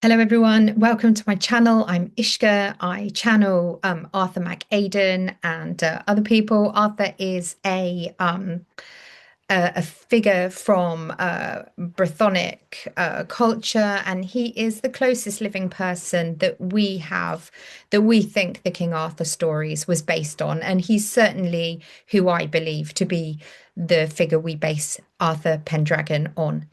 Hello everyone, welcome to my channel. I'm Ishka. I channel Arthur Mac Aedan and other people. Arthur is a figure from Brythonic culture, and he is the closest living person that we have that we think the King Arthur stories was based on. And he's certainly who I believe to be the figure we base Arthur Pendragon on.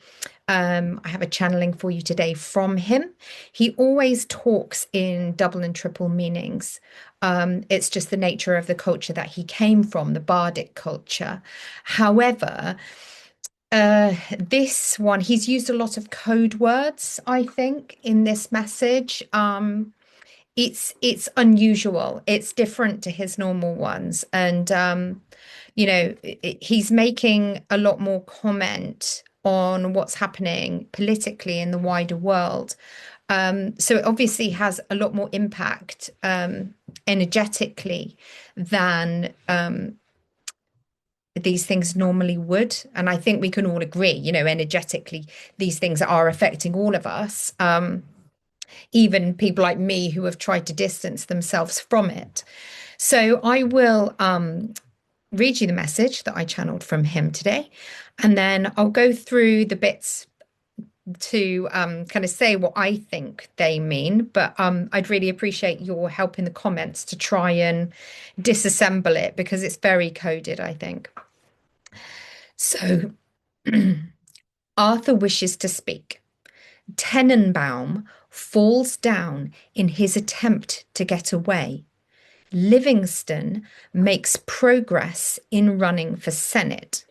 I have a channeling for you today from him. He always talks in double and triple meanings. It's just the nature of the culture that he came from, the bardic culture. However, this one, he's used a lot of code words, I think, in this message. It's unusual. It's different to his normal ones, and he's making a lot more comment on what's happening politically in the wider world. So it obviously has a lot more impact energetically than these things normally would. And I think we can all agree, energetically, these things are affecting all of us, even people like me who have tried to distance themselves from it. So I will read you the message that I channeled from him today, and then I'll go through the bits to kind of say what I think they mean. But I'd really appreciate your help in the comments to try and disassemble it because it's very coded, I think. So Arthur wishes to speak. Tenenbaum falls down in his attempt to get away. Livingston makes progress in running for Senate.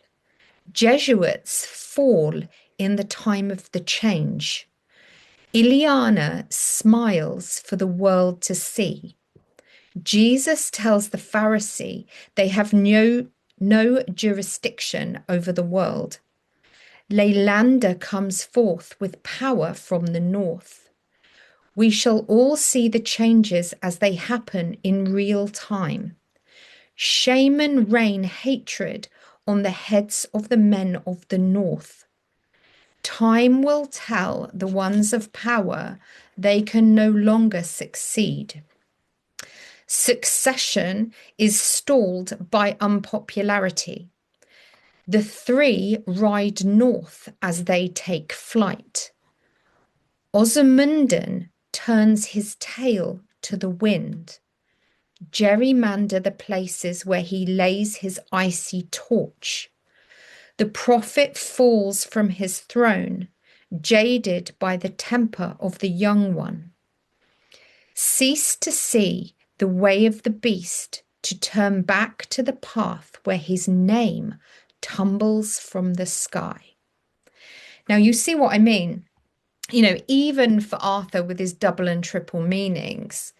Jesuits fall in the time of the change. Ileana smiles for the world to see. Jesus tells the Pharisee they have no jurisdiction over the world. Leylander comes forth with power from the north. We shall all see the changes as they happen in real time. Shaman rain hatred on the heads of the men of the north. Time will tell the ones of power they can no longer succeed. Succession is stalled by unpopularity. The three ride north as they take flight. Ozymandias turns his tail to the wind. Gerrymander the places where he lays his icy torch. The prophet falls from his throne, jaded by the temper of the young one. Cease to see the way of the beast, to turn back to the path where his name tumbles from the sky. Now, you see what I mean? Even for Arthur with his double and triple meanings,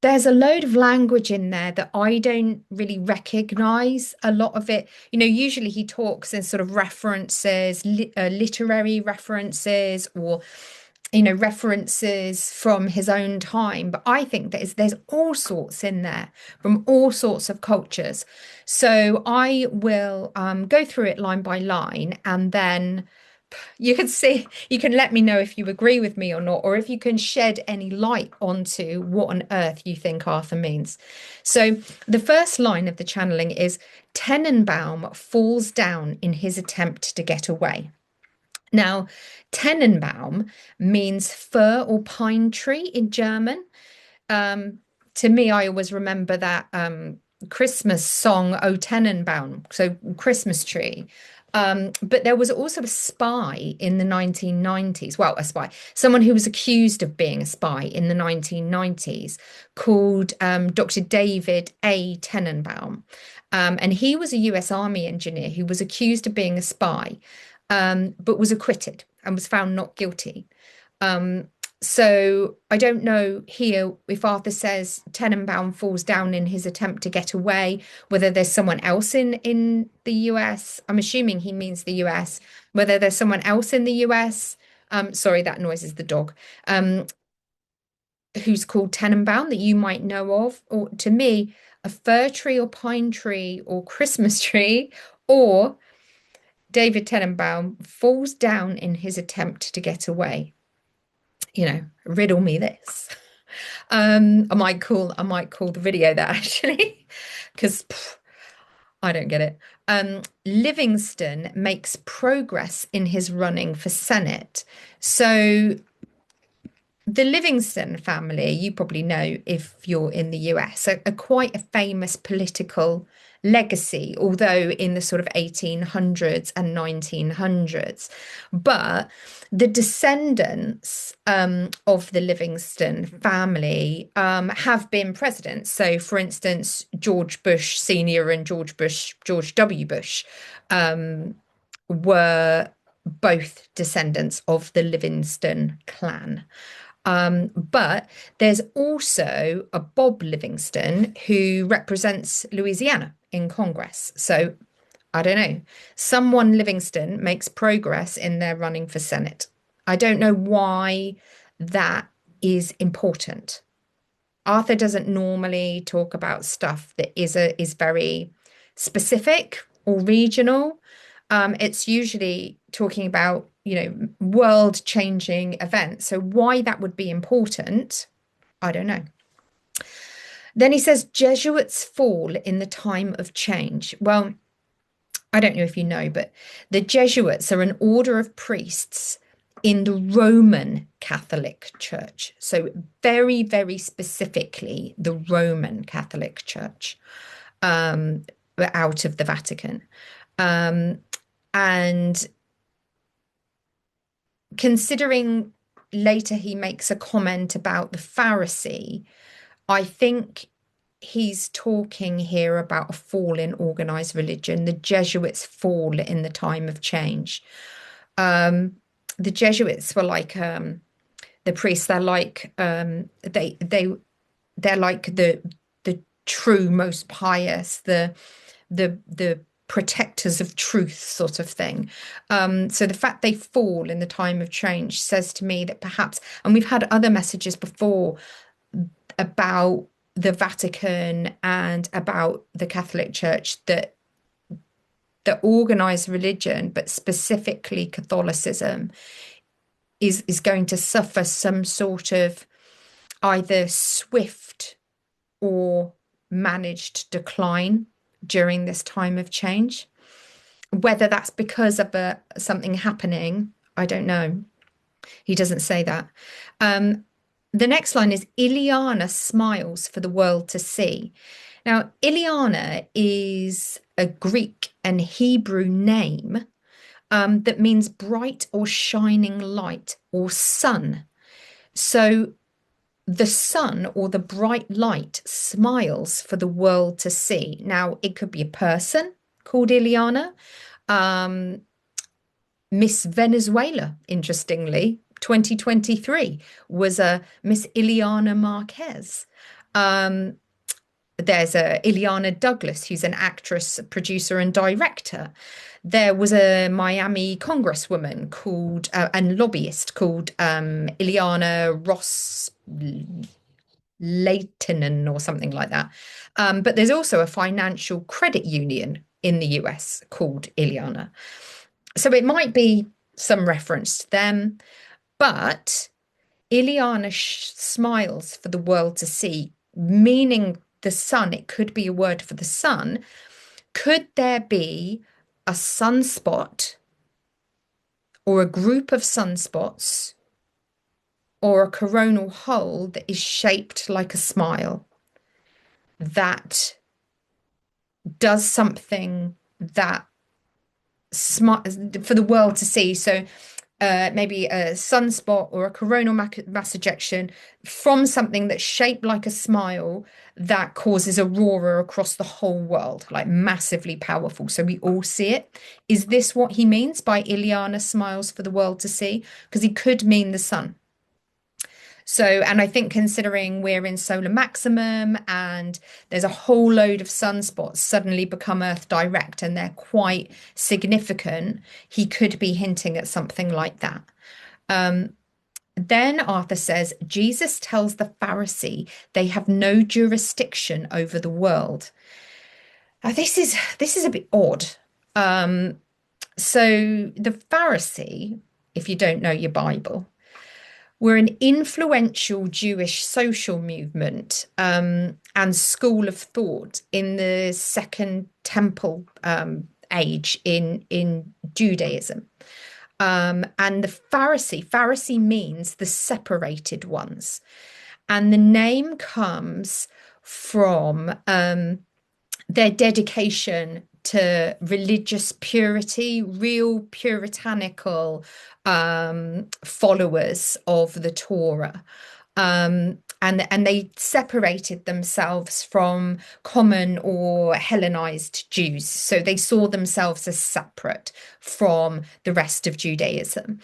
there's a load of language in there that I don't really recognize a lot of it. Usually he talks in sort of references, literary references, or references from his own time. But I think that there's all sorts in there from all sorts of cultures. So I will go through it line by line, and then you can let me know if you agree with me or not, or if you can shed any light onto what on earth you think Arthur means. So the first line of the channeling is Tenenbaum falls down in his attempt to get away. Now, Tenenbaum means fir or pine tree in German. To me, I always remember that Christmas song, O Tannenbaum, so Christmas tree. But there was also a spy in the 1990s. Well, a spy, someone who was accused of being a spy in the 1990s called Dr. David A. Tenenbaum. And he was a US Army engineer who was accused of being a spy, but was acquitted and was found not guilty. So I don't know here if Arthur says Tenenbaum falls down in his attempt to get away, whether there's someone else in the US. I'm assuming he means the US, whether there's someone else in the US. Sorry, that noise is the dog. Who's called Tenenbaum that you might know of, or to me, a fir tree or pine tree or Christmas tree, or David Tenenbaum falls down in his attempt to get away. riddle me this. I might call the video that actually, because I don't get it. Livingston makes progress in his running for Senate. So the Livingston family, you probably know if you're in the US, are quite a famous political legacy, although in the sort of 1800s and 1900s. But the descendants of the Livingston family have been presidents. So, for instance, George Bush Sr. and George W. Bush were both descendants of the Livingston clan. But there's also a Bob Livingston who represents Louisiana in Congress. So I don't know. Someone Livingston makes progress in their running for Senate. I don't know why that is important. Arthur doesn't normally talk about stuff that is very specific or regional. It's usually talking about, world-changing events. So why that would be important, I don't know. Then he says Jesuits fall in the time of change. Well, I don't know if you know, but the Jesuits are an order of priests in the Roman Catholic Church. So very, very specifically, the Roman Catholic Church, out of the Vatican. And considering later he makes a comment about the Pharisee, I think he's talking here about a fall in organized religion. The Jesuits fall in the time of change. The Jesuits were like the priests. They're like they're like the true, most pious, the protectors of truth sort of thing. So the fact they fall in the time of change says to me that perhaps, and we've had other messages before about the Vatican and about the Catholic Church, that the organized religion, but specifically Catholicism, is going to suffer some sort of either swift or managed decline during this time of change. Whether that's because of something happening, I don't know. He doesn't say that. The next line is Ileana smiles for the world to see. Now, Ileana is a Greek and Hebrew name that means bright or shining light or sun. So the sun or the bright light smiles for the world to see. Now, it could be a person called Ileana. Miss Venezuela, interestingly, 2023 was a Miss Ileana Marquez. There's a Ileana Douglas, who's an actress, producer, and director. There was a Miami congresswoman called and lobbyist called Ileana Ross Leitonen or something like that. But there's also a financial credit union in the US called Ileana. So it might be some reference to them, but Ileana smiles for the world to see, meaning the sun. It could be a word for the sun. Could there be a sunspot or a group of sunspots or a coronal hole that is shaped like a smile that does something that for the world to see? So maybe a sunspot or a coronal mass ejection from something that's shaped like a smile that causes aurora across the whole world, like massively powerful. So we all see it. Is this what he means by Ileana smiles for the world to see? Because he could mean the sun. So, and I think considering we're in solar maximum and there's a whole load of sunspots suddenly become Earth direct and they're quite significant, he could be hinting at something like that. Then Arthur says, Jesus tells the Pharisee they have no jurisdiction over the world. Now, this is a bit odd. So the Pharisee, if you don't know your Bible, were an influential Jewish social movement and school of thought in the Second Temple age in Judaism. And the Pharisee means the separated ones. And the name comes from their dedication to religious purity, real puritanical followers of the Torah. And they separated themselves from common or Hellenized Jews. So they saw themselves as separate from the rest of Judaism.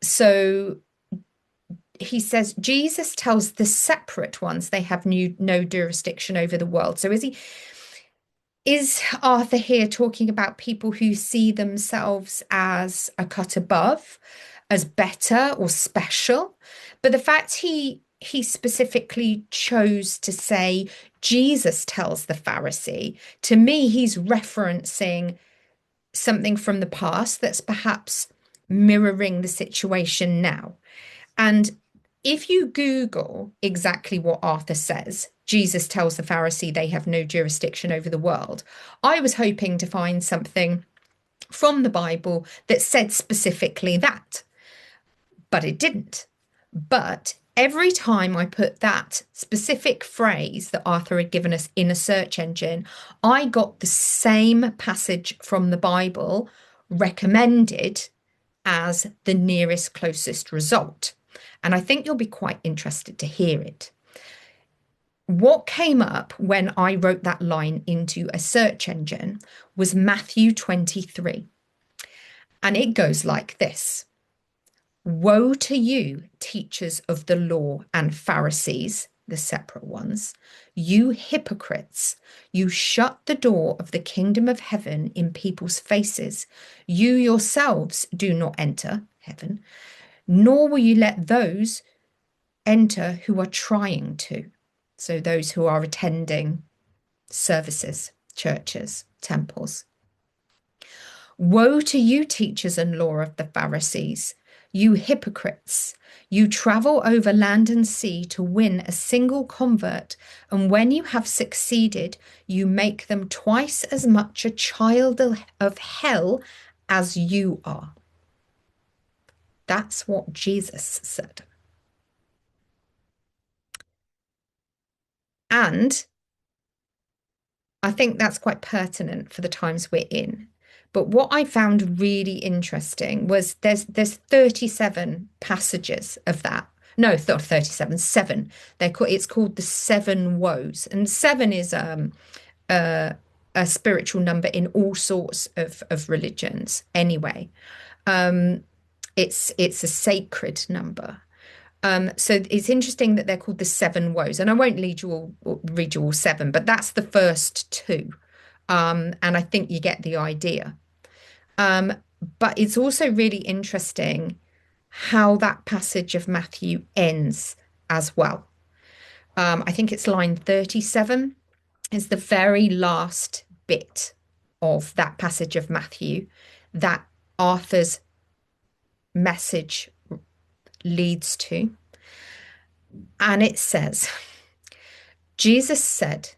So he says Jesus tells the separate ones they have no jurisdiction over the world. So is Arthur here talking about people who see themselves as a cut above, as better or special? But the fact he specifically chose to say Jesus tells the Pharisee, to me, he's referencing something from the past that's perhaps mirroring the situation now. And if you Google exactly what Arthur says, Jesus tells the Pharisee they have no jurisdiction over the world, I was hoping to find something from the Bible that said specifically that, but it didn't. But every time I put that specific phrase that Arthur had given us in a search engine, I got the same passage from the Bible recommended as the nearest closest result. And I think you'll be quite interested to hear it. What came up when I wrote that line into a search engine was Matthew 23. And it goes like this. Woe to you, teachers of the law and Pharisees, the separate ones, you hypocrites, you shut the door of the kingdom of heaven in people's faces. You yourselves do not enter heaven, nor will you let those enter who are trying to. So those who are attending services, churches, temples. Woe to you, teachers and law of the Pharisees, you hypocrites! You travel over land and sea to win a single convert, and when you have succeeded, you make them twice as much a child of hell as you are. That's what Jesus said. And I think that's quite pertinent for the times we're in. But what I found really interesting was there's 37 passages of that. No, not 37, seven. It's called the seven woes. And seven is a spiritual number in all sorts of religions anyway. It's a sacred number. So it's interesting that they're called the seven woes. And I won't read you all seven, but that's the first two. And I think you get the idea. But it's also really interesting how that passage of Matthew ends as well. I think it's line 37 is the very last bit of that passage of Matthew that Arthur's message leads to. And it says, Jesus said,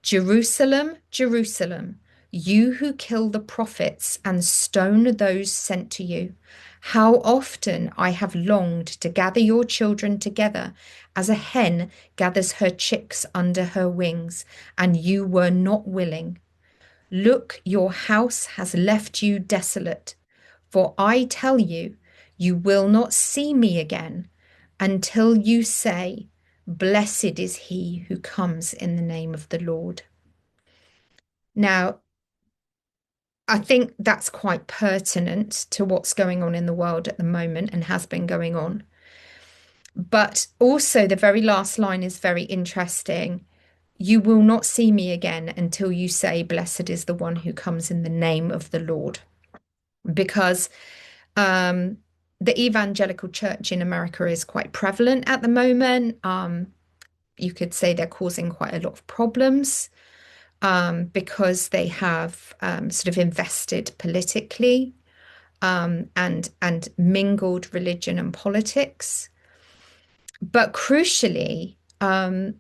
Jerusalem, Jerusalem, you who kill the prophets and stone those sent to you, how often I have longed to gather your children together as a hen gathers her chicks under her wings, and you were not willing. Look, your house has left you desolate, for I tell you, you will not see me again until you say, Blessed is he who comes in the name of the Lord. Now, I think that's quite pertinent to what's going on in the world at the moment and has been going on. But also the very last line is very interesting. You will not see me again until you say, Blessed is the one who comes in the name of the Lord. Because the evangelical church in America is quite prevalent at the moment. You could say they're causing quite a lot of problems. Because they have sort of invested politically. and mingled religion and politics. But crucially, the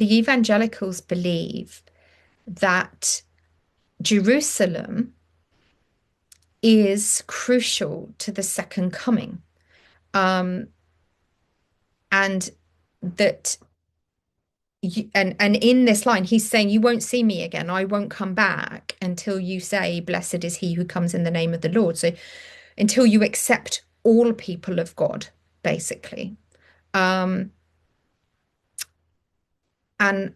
evangelicals believe that Jerusalem is crucial to the second coming, um, and that and in this line, he's saying, "You won't see me again. I won't come back until you say, 'Blessed is he who comes in the name of the Lord.'" So until you accept all people of God, basically. Um, and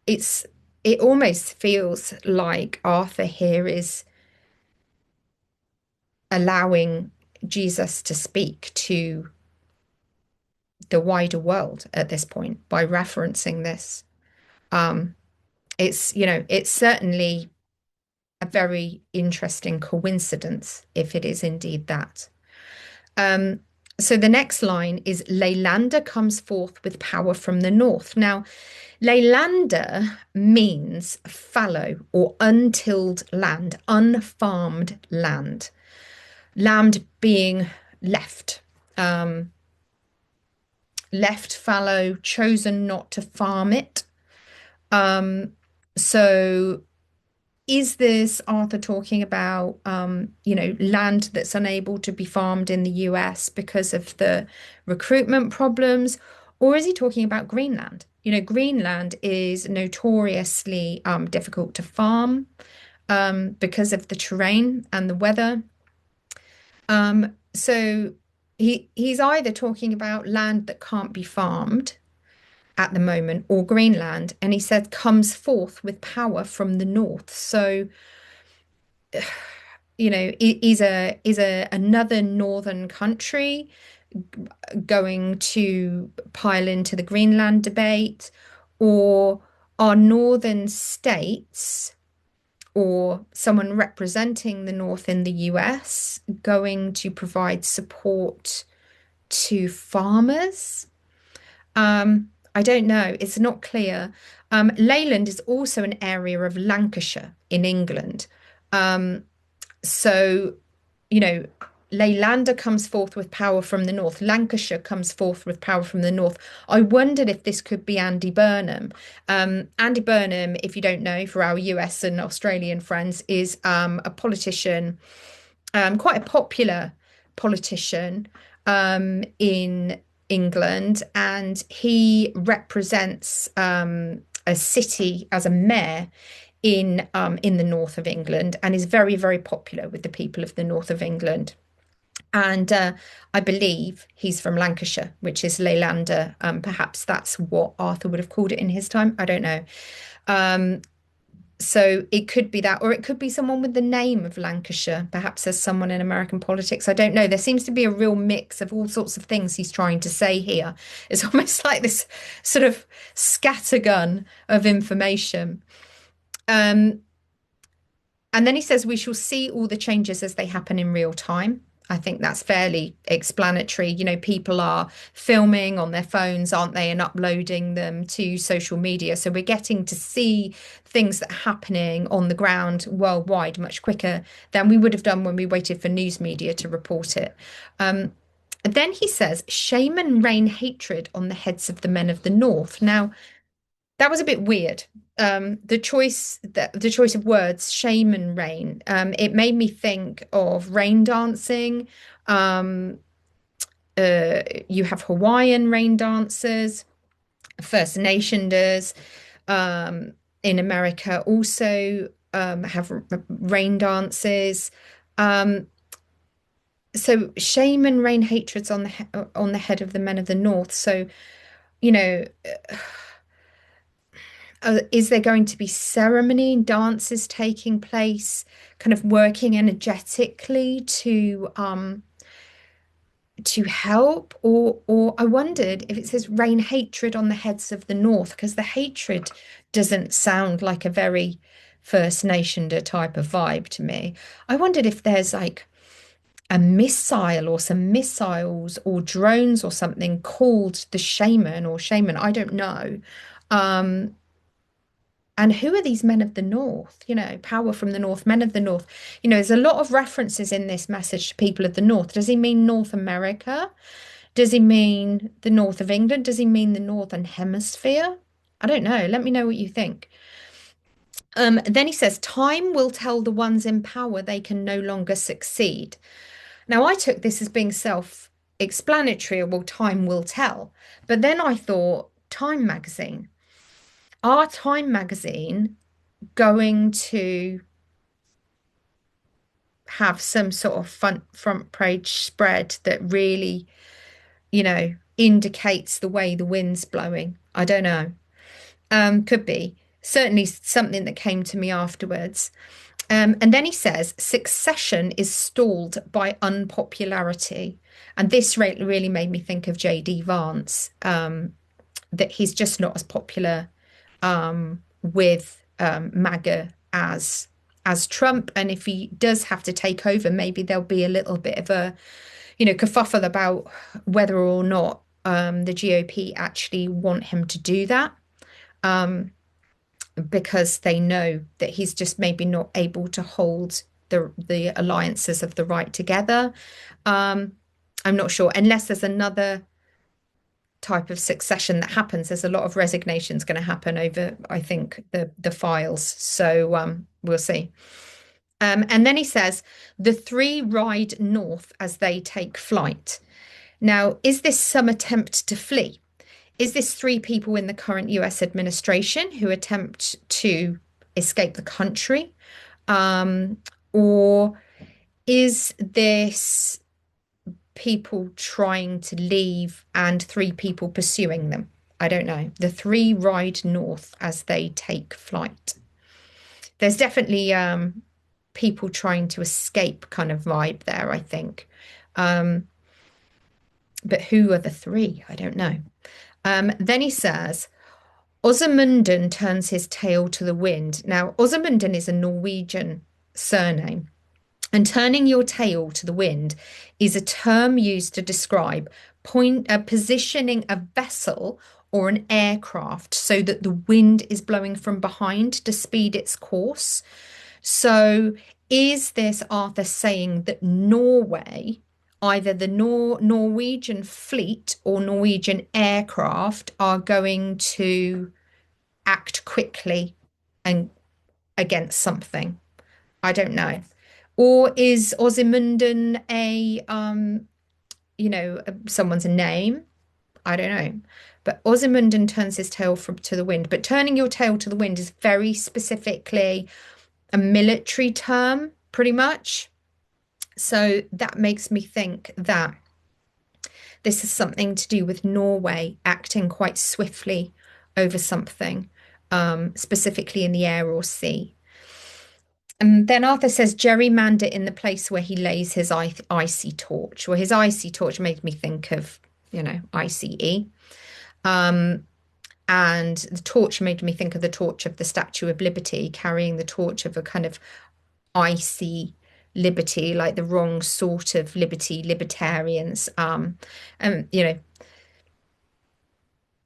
it's it almost feels like Arthur here is allowing Jesus to speak to the wider world at this point by referencing this. Um, it's certainly a very interesting coincidence if it is indeed that. Um, so the next line is Leylander comes forth with power from the north. Now, Leylander means fallow or untilled land, unfarmed land, land being left, um, left fallow, chosen not to farm it. So is this Arthur talking about, land that's unable to be farmed in the US because of the recruitment problems? Or is he talking about Greenland? Greenland is notoriously difficult to farm because of the terrain and the weather. So he's either talking about land that can't be farmed at the moment or Greenland, and he said comes forth with power from the north. So is a another northern country going to pile into the Greenland debate, or are northern states or someone representing the North in the US going to provide support to farmers? I don't know. It's not clear. Leyland is also an area of Lancashire in England. Um, so, you know, Leylander comes forth with power from the north. Lancashire comes forth with power from the north. I wondered if this could be Andy Burnham. Andy Burnham, if you don't know, for our US and Australian friends, is a politician, quite a popular politician in England, and he represents a city as a mayor in the north of England, and is very, very popular with the people of the north of England. And I believe he's from Lancashire, which is Leylander. Perhaps that's what Arthur would have called it in his time. I don't know. Um, so it could be that, or it could be someone with the name of Lancashire, perhaps as someone in American politics. I don't know. There seems to be a real mix of all sorts of things he's trying to say here. It's almost like this sort of scattergun of information. Um, and then he says, we shall see all the changes as they happen in real time. I think that's fairly explanatory. People are filming on their phones, aren't they, and uploading them to social media. So we're getting to see things that are happening on the ground worldwide much quicker than we would have done when we waited for news media to report it. Then he says, shame and rain hatred on the heads of the men of the north. Now, that was a bit weird. The choice of words, shame and rain. It made me think of rain dancing. Um, you have Hawaiian rain dancers, First Nationers. In America also have rain dances. Um, so shame and rain hatreds on the head of the men of the North. So, you know. Is there going to be ceremony and dances taking place, kind of working energetically to help? Or I wondered if it says rain hatred on the heads of the north, because the hatred doesn't sound like a very First Nationer type of vibe to me. I wondered if there's like a missile or some missiles or drones or something called the shaman or shaman. I don't know. Um, And who are these men of the North? Power from the North, men of the North. There's a lot of references in this message to people of the North. Does he mean North America? Does he mean the north of England? Does he mean the Northern Hemisphere? I don't know. Let me know what you think. Then he says, time will tell the ones in power they can no longer succeed. Now, I took this as being self-explanatory, well, time will tell. But then I thought, Time magazine. Are Time magazine going to have some sort of front page spread that really, indicates the way the wind's blowing? I don't know. Could be. Certainly something that came to me afterwards. And then he says, succession is stalled by unpopularity. And this really made me think of J.D. Vance, that he's just not as popular with MAGA as Trump. And if he does have to take over, maybe there'll be a little bit of a, kerfuffle about whether or not the GOP actually want him to do that. Because they know that he's just maybe not able to hold the alliances of the right together. I'm not sure, unless there's another type of succession that happens. There's a lot of resignations going to happen over, I think, the files. So we'll see. And then he says, the three ride north as they take flight. Now, is this some attempt to flee? Is this three people in the current US administration who attempt to escape the country? Or is this people trying to leave and three people pursuing them? I don't know. The three ride north as they take flight. There's definitely people trying to escape kind of vibe there, I think. But who are the three? I don't know. Then he says, Osamundan turns his tail to the wind. Now, Osamundan is a Norwegian surname, and turning your tail to the wind is a term used to describe positioning a vessel or an aircraft so that the wind is blowing from behind to speed its course. So, is this Arthur saying that Norway, either the Norwegian fleet or Norwegian aircraft, are going to act quickly and against something? I don't know. Or is Ozymundan someone's name? I don't know. But Ozymundan turns his tail to the wind. But turning your tail to the wind is very specifically a military term, pretty much. So that makes me think that this is something to do with Norway acting quite swiftly over something, specifically in the air or sea. And then Arthur says, gerrymander in the place where he lays his icy torch. Well, his icy torch made me think of, ICE. And the torch made me think of the torch of the Statue of Liberty, carrying the torch of a kind of icy liberty, like the wrong sort of liberty, libertarians. And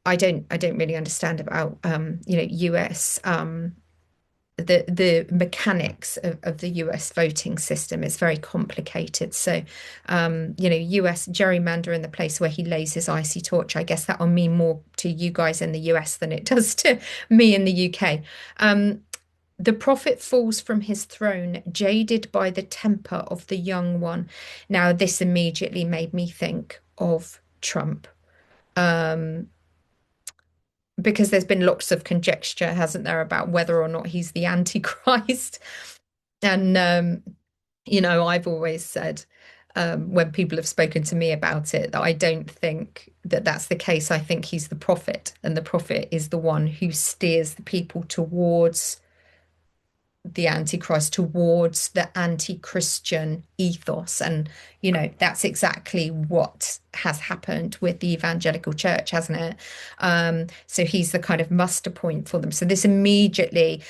I don't really understand about US the mechanics of the US voting system is very complicated. So, US gerrymander in the place where he lays his icy torch, I guess that'll mean more to you guys in the US than it does to me in the UK. The prophet falls from his throne, jaded by the temper of the young one. Now, this immediately made me think of Trump. Because there's been lots of conjecture, hasn't there, about whether or not he's the Antichrist. And, I've always said, when people have spoken to me about it, that I don't think that that's the case. I think he's the prophet, and the prophet is the one who steers the people towards the Antichrist, towards the anti-Christian ethos. And, that's exactly what has happened with the evangelical church, hasn't it? So he's the kind of muster point for them. So this immediately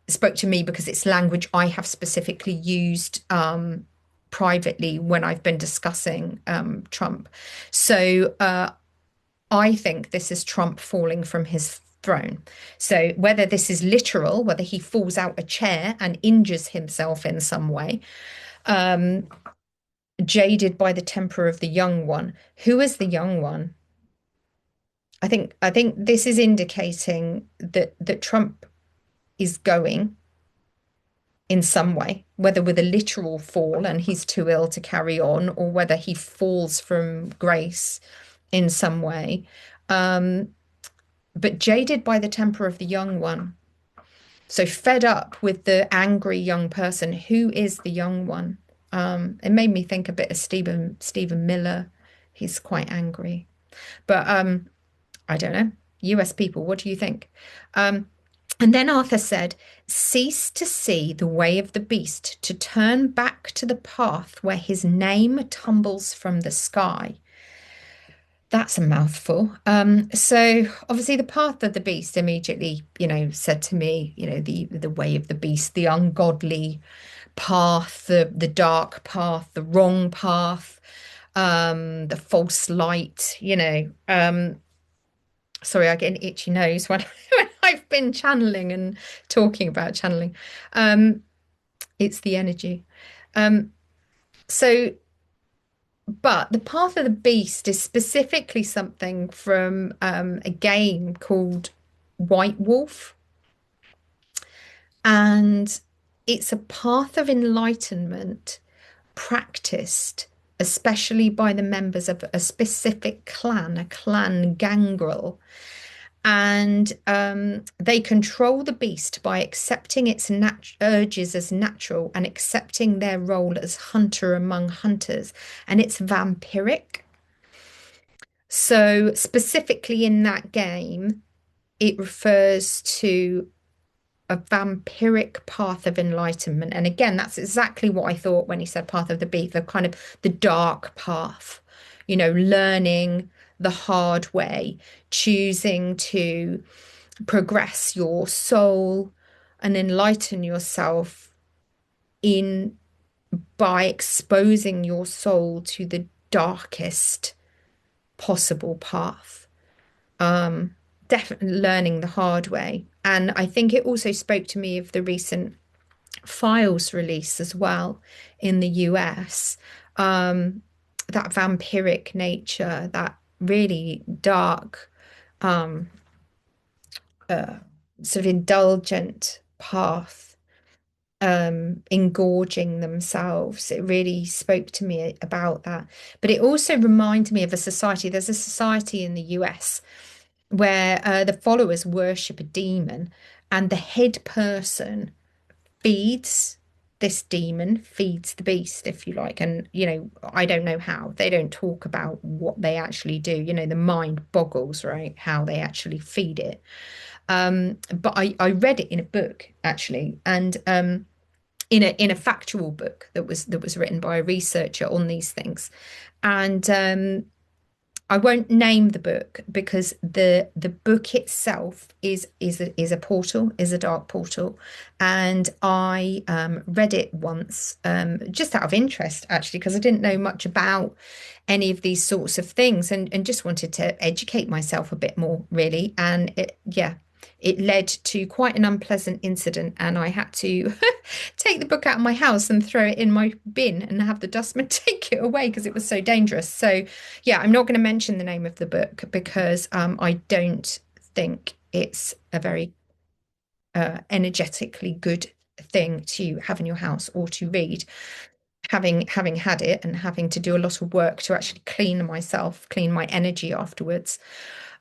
spoke to me because it's language I have specifically used privately when I've been discussing Trump. So I think this is Trump falling from his throne. So whether this is literal, whether he falls out a chair and injures himself in some way, um, jaded by the temper of the young one. Who is the young one? I think this is indicating that Trump is going in some way, whether with a literal fall and he's too ill to carry on, or whether he falls from grace in some way. Um, but jaded by the temper of the young one. So fed up with the angry young person. Who is the young one? It made me think a bit of Stephen Miller. He's quite angry. But I don't know. US people, what do you think? Um, and then Arthur said, cease to see the way of the beast, to turn back to the path where his name tumbles from the sky. That's a mouthful. So obviously the path of the beast immediately, said to me, the way of the beast, the ungodly path, the dark path, the wrong path, the false light. Sorry, I get an itchy nose when, when I've been channeling and talking about channeling. Um, it's the energy. Um, so But the Path of the Beast is specifically something from a game called White Wolf. And it's a path of enlightenment practiced, especially by the members of a specific clan, a clan gangrel. And they control the beast by accepting its urges as natural and accepting their role as hunter among hunters. And it's vampiric. So, specifically in that game, it refers to a vampiric path of enlightenment. And again, that's exactly what I thought when he said path of the beast, the kind of the dark path, learning the hard way, choosing to progress your soul and enlighten yourself in by exposing your soul to the darkest possible path. Definitely learning the hard way. And I think it also spoke to me of the recent Files release as well in the US. That vampiric nature, that really dark, uh, sort of indulgent path, engorging themselves. It really spoke to me about that. But it also reminded me of a society. There's a society in the US where the followers worship a demon, and the head person feeds this demon, feeds the beast, if you like. And, I don't know how. They don't talk about what they actually do. The mind boggles, right? How they actually feed it. But I read it in a book, actually, and in a factual book that was written by a researcher on these things. And I won't name the book because the book itself is a portal, is a dark portal, and I read it once just out of interest, actually, because I didn't know much about any of these sorts of things, and just wanted to educate myself a bit more, really. And it led to quite an unpleasant incident, and I had to take the book out of my house and throw it in my bin and have the dustman take it away because it was so dangerous. So, yeah, I'm not going to mention the name of the book because I don't think it's a very energetically good thing to have in your house or to read. Having had it and having to do a lot of work to actually clean my energy afterwards.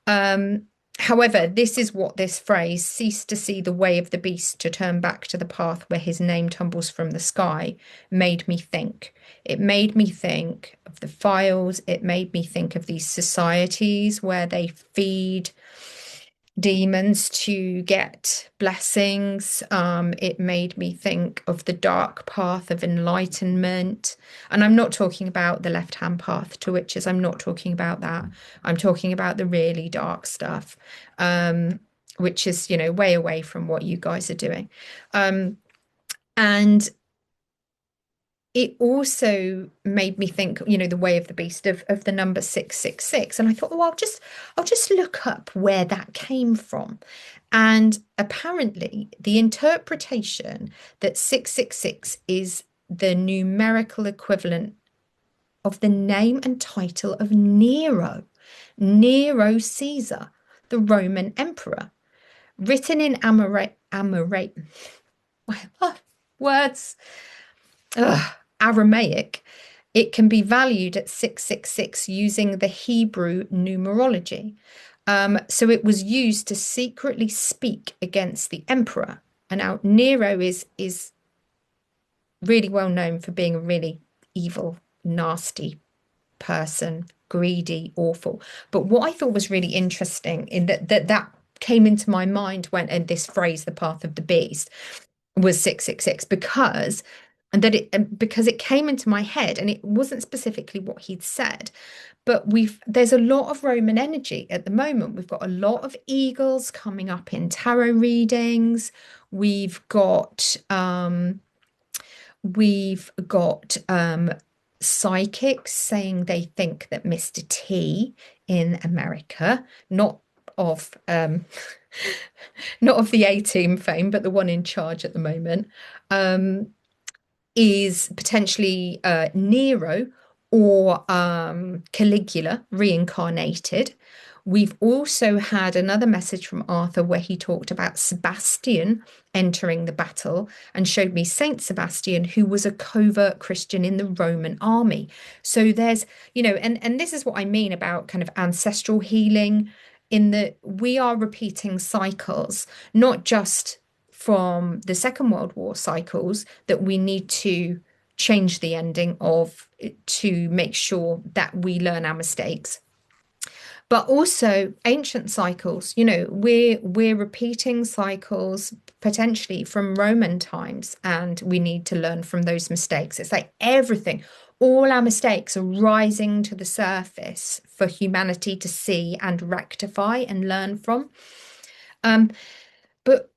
Um, However, this is what this phrase, cease to see the way of the beast, to turn back to the path where his name tumbles from the sky, made me think. It made me think of the files. It made me think of these societies where they feed demons to get blessings. It made me think of the dark path of enlightenment. And I'm not talking about the left-hand path to witches. I'm not talking about that. I'm talking about the really dark stuff, which is, way away from what you guys are doing. And it also made me think, the way of the beast of the number 666. And I thought, oh, I'll just look up where that came from. And apparently the interpretation that 666 is the numerical equivalent of the name and title of Nero, Nero Caesar, the Roman emperor, written in Amorate, words, Aramaic. It can be valued at 666 using the Hebrew numerology. So it was used to secretly speak against the emperor. And now Nero is really well known for being a really evil, nasty person, greedy, awful. But what I thought was really interesting in that came into my mind when, and this phrase, the path of the beast, was 666 because it came into my head and it wasn't specifically what he'd said, but there's a lot of Roman energy at the moment. We've got a lot of eagles coming up in tarot readings. We've got psychics saying they think that Mr. T in America, not of not of the A-team fame, but the one in charge at the moment, is potentially Nero or Caligula reincarnated. We've also had another message from Arthur where he talked about Sebastian entering the battle and showed me Saint Sebastian, who was a covert Christian in the Roman army. So there's, and this is what I mean about kind of ancestral healing, in that we are repeating cycles, not just from the Second World War cycles that we need to change the ending of to make sure that we learn our mistakes, but also ancient cycles. We're repeating cycles potentially from Roman times, and we need to learn from those mistakes. It's like everything, all our mistakes are rising to the surface for humanity to see and rectify and learn from. But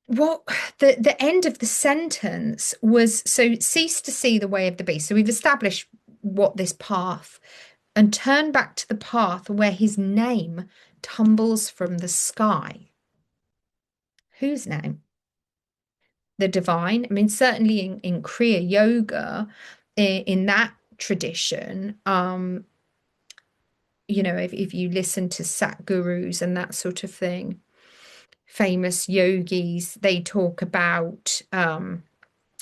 what the end of the sentence was, so cease to see the way of the beast. So we've established what this path, and turn back to the path where his name tumbles from the sky. Whose name? The divine. I mean, certainly in Kriya Yoga, in that tradition, if you listen to Sat gurus and that sort of thing, famous yogis, they talk about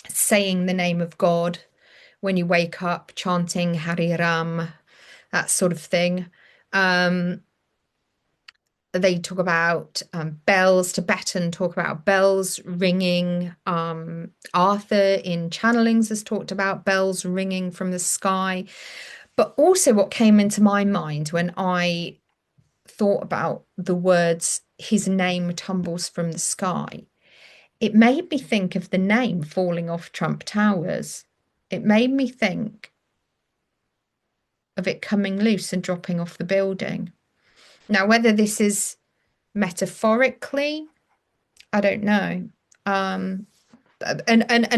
saying the name of God when you wake up, chanting Hari Ram, that sort of thing. They talk about bells. Tibetan talk about bells ringing. Arthur in channelings has talked about bells ringing from the sky. But also what came into my mind when I thought about the words, his name tumbles from the sky, it made me think of the name falling off Trump Towers. It made me think of it coming loose and dropping off the building. Now, whether this is metaphorically, I don't know. And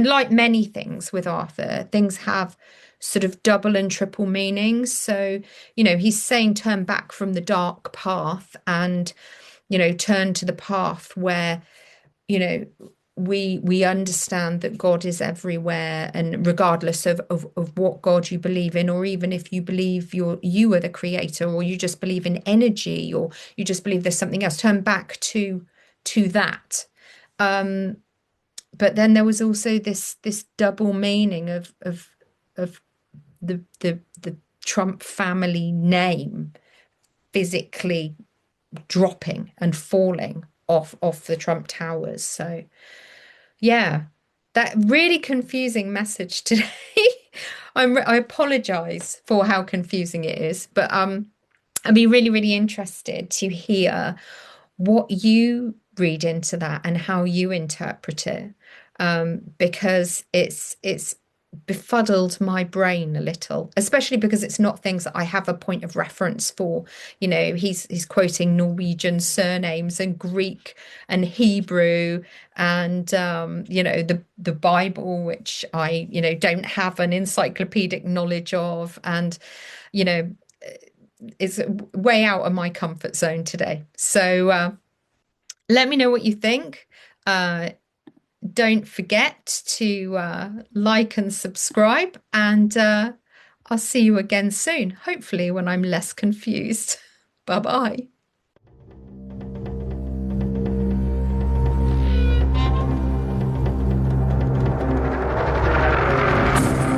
like many things with Arthur, things have sort of double and triple meanings. So, he's saying turn back from the dark path and, turn to the path where, you know, we understand that God is everywhere, and regardless of what God you believe in, or even if you believe you are the creator, or you just believe in energy, or you just believe there's something else, turn back to that. But then there was also this double meaning of the Trump family name physically dropping and falling off the Trump Towers. So yeah, that really confusing message today. I apologize for how confusing it is, but I'd be really, really interested to hear what you read into that and how you interpret it. Because it's befuddled my brain a little, especially because it's not things that I have a point of reference for. He's quoting Norwegian surnames and Greek and Hebrew and the Bible, which I don't have an encyclopedic knowledge of, and you know is way out of my comfort zone today. So let me know what you think. Don't forget to like and subscribe, and I'll see you again soon, hopefully when I'm less confused. Bye bye.